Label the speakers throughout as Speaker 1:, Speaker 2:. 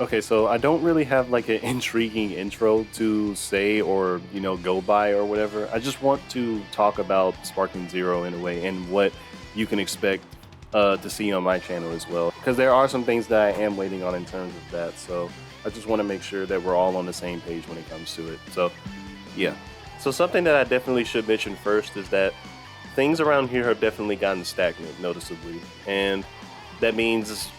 Speaker 1: Okay, so I don't really have like an intriguing intro to say or, go by or whatever. I just want to talk about Sparking Zero in a way and what you can expect to see on my channel as well. Because there are some things that I am waiting on in terms of that. So I just want to make sure that we're all on the same page when it comes to it. So, yeah. So something that I definitely should mention first is that things around here have definitely gotten stagnant noticeably. And that means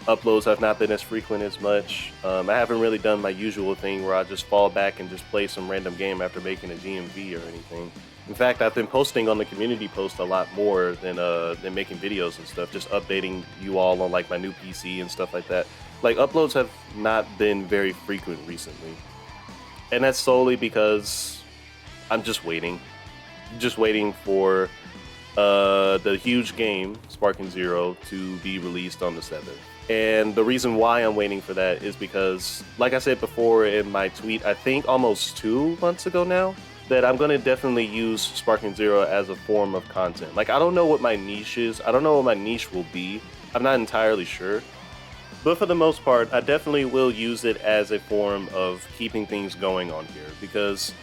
Speaker 1: uploads have not been as frequent as much. I haven't really done my usual thing where I just fall back and just play some random game after making a GMV or anything. In fact, I've been posting on the community post a lot more than making videos and stuff, just updating you all on like my new PC and stuff like that. Like uploads have not been very frequent recently. And that's solely because I'm just waiting for the huge game, Sparking Zero, to be released on the 7th. And the reason why I'm waiting for that is because, like I said before in my tweet, I think almost 2 months ago now, that I'm going to definitely use Sparking Zero as a form of content. Like, I don't know what my niche is. I don't know what my niche will be. I'm not entirely sure. But for the most part, I definitely will use it as a form of keeping things going on here, because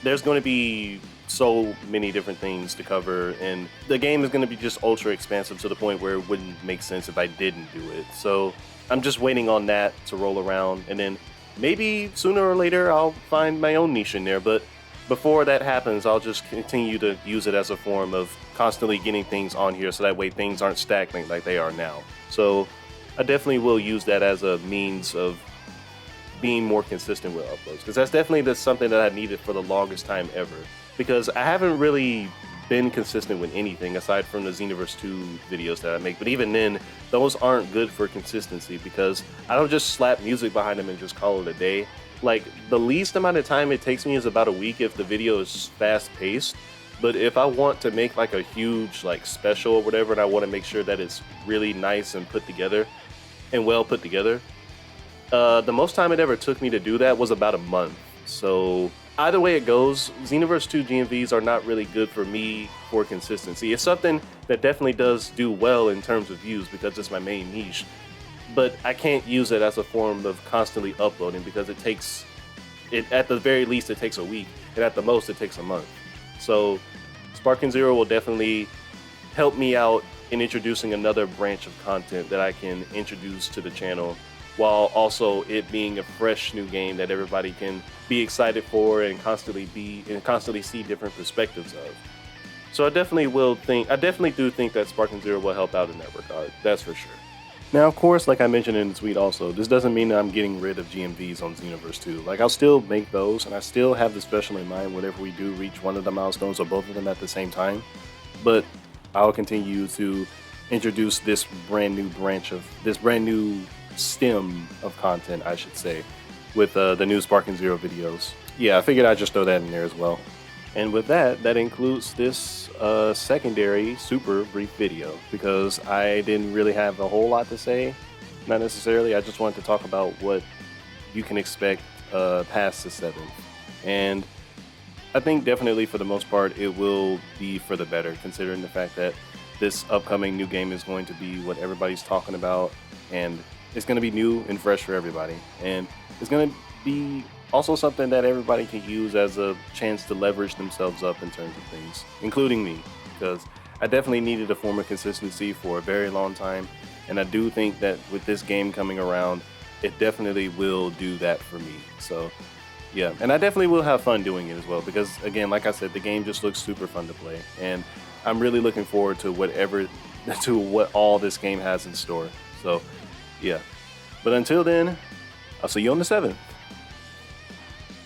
Speaker 1: there's going to be so many different things to cover, and the game is going to be just ultra expansive to the point where it wouldn't make sense if I didn't do it. So I'm just waiting on that to roll around, and then maybe sooner or later I'll find my own niche in there. But before that happens, I'll just continue to use it as a form of constantly getting things on here, so that way things aren't stagnant like they are now. So I definitely will use that as a means of being more consistent with uploads, because that's definitely something that I needed for the longest time ever. Because I haven't really been consistent with anything aside from the Xenoverse 2 videos that I make. But even then, those aren't good for consistency, because I don't just slap music behind them and just call it a day. Like, the least amount of time it takes me is about a week if the video is fast paced. But if I want to make like a huge like special or whatever, and I want to make sure that it's really nice and put together and well put together, the most time it ever took me to do that was about a month. So either way it goes, Xenoverse 2 GMVs are not really good for me for consistency. It's something that definitely does do well in terms of views because it's my main niche, but I can't use it as a form of constantly uploading, because it takes, at the very least it takes a week, and at the most it takes a month. So Sparking Zero will definitely help me out in introducing another branch of content that I can introduce to the channel, while also it being a fresh new game that everybody can be excited for and constantly see different perspectives of. So I definitely do think that Sparking Zero will help out in that regard. That's for sure. Now, of course, like I mentioned in the tweet also, this doesn't mean that I'm getting rid of GMVs on Xenoverse 2. Like, I'll still make those, and I still have the special in mind whenever we do reach one of the milestones or both of them at the same time. But I'll continue to introduce this brand new stem of content, I should say, with the new Sparking Zero videos. Yeah, I figured I'd just throw that in there as well. And with that, that includes this secondary super brief video, because I didn't really have a whole lot to say. Not necessarily, I just wanted to talk about what you can expect past the 7th. And I think definitely for the most part it will be for the better, considering the fact that this upcoming new game is going to be what everybody's talking about, and it's going to be new and fresh for everybody. And it's going to be also something that everybody can use as a chance to leverage themselves up in terms of things, including me, because I definitely needed a form of consistency for a very long time, and I do think that with this game coming around, it definitely will do that for me. So yeah, and I definitely will have fun doing it as well, because again, like I said, the game just looks super fun to play, and I'm really looking forward to what all this game has in store. So yeah, but until then, I'll see you on the 7th.